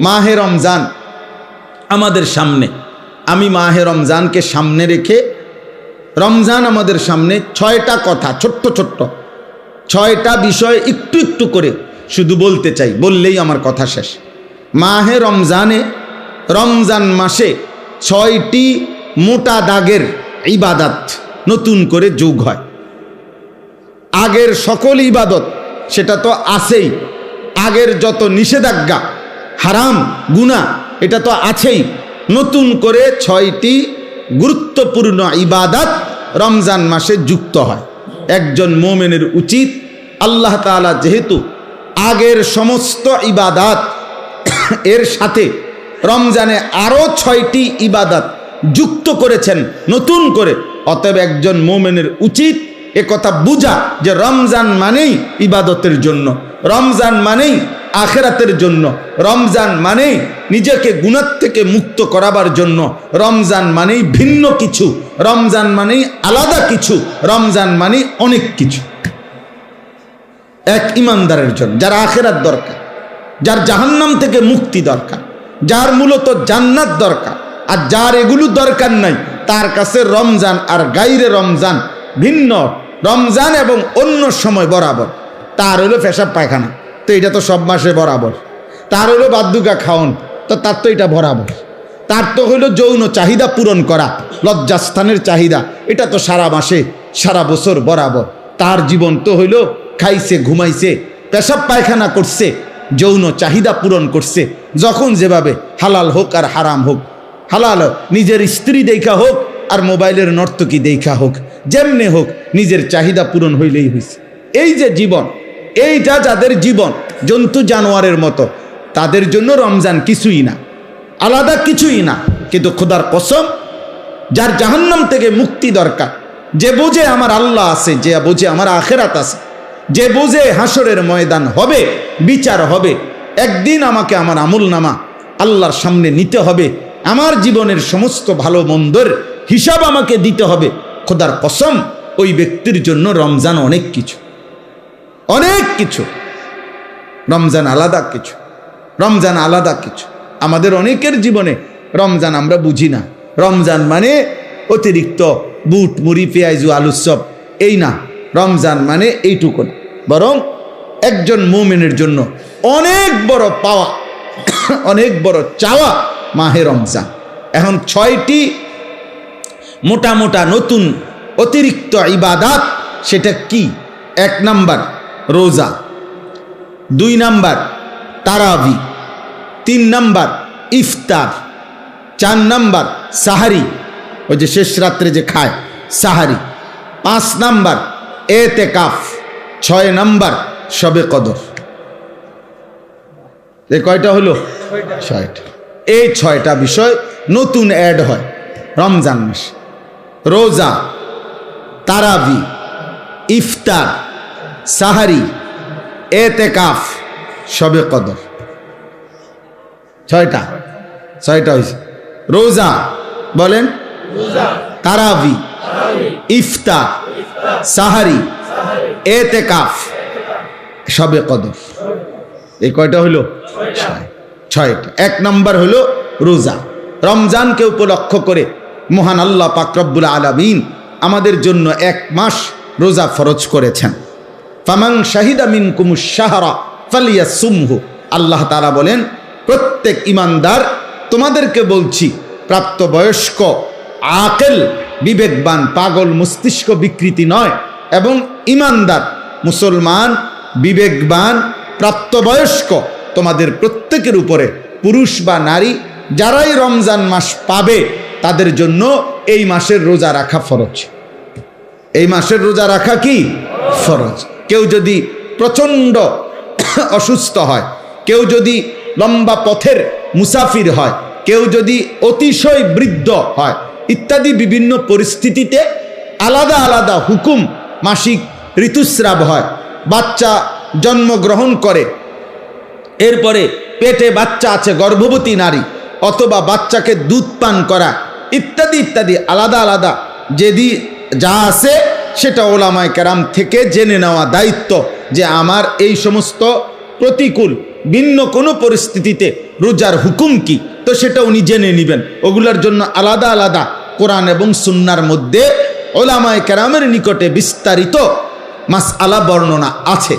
মাহে রমজান আমাদের সামনে, আমি মাহে রমজানকে সামনে রেখে, রমজান আমাদের সামনে 6টা কথা, ছোট্ট ছোট্ট 6টা বিষয় একটু একটু করে শুধু বলতে চাই, বললেই আমার কথা শেষ। মাহে রমজানে, রমজান মাসে 6টি মোটা দাগের ইবাদত নতুন করে যোগ হয়। আগের সকল ইবাদত সেটা তো আছেই, আগের যত নিষেধাজ্ঞা হারাম গুনাহ এটা তো আছেই, নতুন করে 6টি গুরুত্বপূর্ণ ইবাদত রমজান মাসে যুক্ত হয়। একজন মুমিনের উচিত, আল্লাহ তাআলা যেহেতু আগের সমস্ত ইবাদত এর সাথে রমজানে আরো 6টি ইবাদত যুক্ত করেছেন নতুন করে, অতএব একজন মুমিনের উচিত এ কথা বুঝা যে রমজান মানেই ইবাদতের জন্য, রমজান মানেই আখিরাতের জন্য, রমজান মানেই নিজেকে গুনাহ থেকে মুক্ত করাবার জন্য, রমজান মানেই ভিন্ন কিছু, রমজান মানেই আলাদা কিছু, রমজান মানেই অনেক কিছু। এক ইমানদারের জন্য, যার আখিরাত দরকার, যার জাহান্নাম থেকে মুক্তি দরকার, যার মূলত জান্নাত দরকার, আর যার এগুলো দরকার নাই তার কাছে রমজান আর গাইরে রমজান ভিন্ন। রমজান এবং অন্য সময় বরাবর। তার হলো পেশাব পায়খানা, তো এটা তো সব মাসে বরাবর। তার হলো বাদ্যুকা খাওন, তো তার তো এটা বরাবর। তার তো হইলো যৌন চাহিদা পূরণ করা, লজ্জাস্থানের চাহিদা, এটা তো সারা মাসে সারা বছর বরাবর। তার জীবন তো হইলো খাইছে, ঘুমাইছে, পেশাব পায়খানা করছে, যৌন চাহিদা পূরণ করছে, যখন যেভাবে, হালাল হোক আর হারাম হোক, হালাল নিজের স্ত্রী দেখা হোক আর মোবাইলের নর্তকী দেখা হোক, যেমনে হোক নিজের চাহিদা পূরণ হইলেই হয়েছে। এই যে জীবন, এইটা যাদের জীবন জন্তু জানোয়ারের মতো, তাদের জন্য রমজান কিছুই না, আলাদা কিছুই না। কিন্তু খোদার কসম, যার জাহান্নাম থেকে মুক্তি দরকার, যে বোঝে আমার আল্লাহ আছে, যে বোঝে আমার আখিরাত আছে, যে বোঝে হাসরের ময়দান হবে, বিচার হবে, একদিন আমাকে আমার আমলনামা আল্লাহর সামনে নিতে হবে, আমার জীবনের সমস্ত ভালো মন্দর হিসাব আমাকে দিতে হবে, খোদার কসম ওই ব্যক্তির জন্য রমজান অনেক কিছু, অনেক কিছু। রমজান আলাদা কিছু, রমজান আলাদা কিছু। আমাদের অনেকের জীবনে রমজান আমরা বুঝি না। রমজান মানে অতিরিক্ত বুট মুড়ি পেঁয়াজু আলুর চপ, এই না। রমজান মানে এইটুকু না, বরং একজন মুমিনের জন্য অনেক বড় পাওয়া, অনেক বড় চাওয়া মাহে রমজান। এখন 6টি মোটা মোটা নতুন অতিরিক্ত ইবাদত, সেটা কি? 1 নাম্বার রোজা, 2 নাম্বার তারাবি, 3 নাম্বার ইফতার, 4 নাম্বার সাহারি, ওই যে শেষ রাত্রে যে খায় সাহারি, 5 নাম্বার এতেকাফ, 6 নাম্বার শবে কদর। এই কয়টা হলো? 6টা। এই 6টা বিষয় নতুন অ্যাড হয় রমজান মাসে। রোজা, তারাবি, ইফতার, সাহারি, এতেকাফ, শবে কদর। 6টা হয়েছে। রোজা বলেন, তারাবি, ইফতার, সাহারি, এতেকাফ, শবে কদর। এই কয়টা হলো? 6টা। 1 নাম্বার হলো রোজা। রমজানকে উপলক্ষ করে মহান আল্লাহ পাক রব্বুল আলামিন আমাদের জন্য 1 মাস রোজা ফরজ করেছেন। ফামান শাহিদা মিনকুমুশ শাহরা ফালিয়াসুমহু। আল্লাহ তাআলা বলেন, প্রত্যেক ইমানদার, তোমাদেরকে বলছি, প্রাপ্তবয়স্ক, আকেল, বিবেকবান, পাগল, মস্তিষ্ক বিকৃতি নয়, এবং ইমানদার, মুসলমান, বিবেকবান, প্রাপ্তবয়স্ক, তোমাদের প্রত্যেকের উপরে, পুরুষ বা নারী, যারাই রমজান মাস পাবে তাদের জন্য এই মাসের রোজা রাখা ফরজ। এই মাসের রোজা রাখা কি ফরজ। কেউ যদি প্রচণ্ড অসুস্থ হয়, কেউ যদি লম্বা পথের মুসাফির হয়, কেউ যদি অতিশয় বৃদ্ধ হয়, ইত্যাদি বিভিন্ন পরিস্থিতিতে আলাদা আলাদা হুকুম, মাসিক ঋতুস্রাব হয়, বাচ্চা জন্মগ্রহণ করে, এরপরে পেটে বাচ্চা আছে, গর্ভবতী নারী, অথবা বাচ্চাকে দুধ পান করা, ইত্যাদি ইত্যাদি আলাদা আলাদা যেদি যা আছে সেটা ওলামায়ে কেরাম থেকে জেনে নেওয়া দায়িত্ব, যে আমার এই সমস্ত প্রতিকূল ভিন্ন কোনো পরিস্থিতিতে রোজার হুকুম কি, তো সেটা উনি জেনে নেবেন। ওগুলোর জন্য আলাদা আলাদা কোরআন এবং সুন্নাহর মধ্যে উলামায়ে কেরামের নিকটে বিস্তারিত মাসআলা বর্ণনা আছে।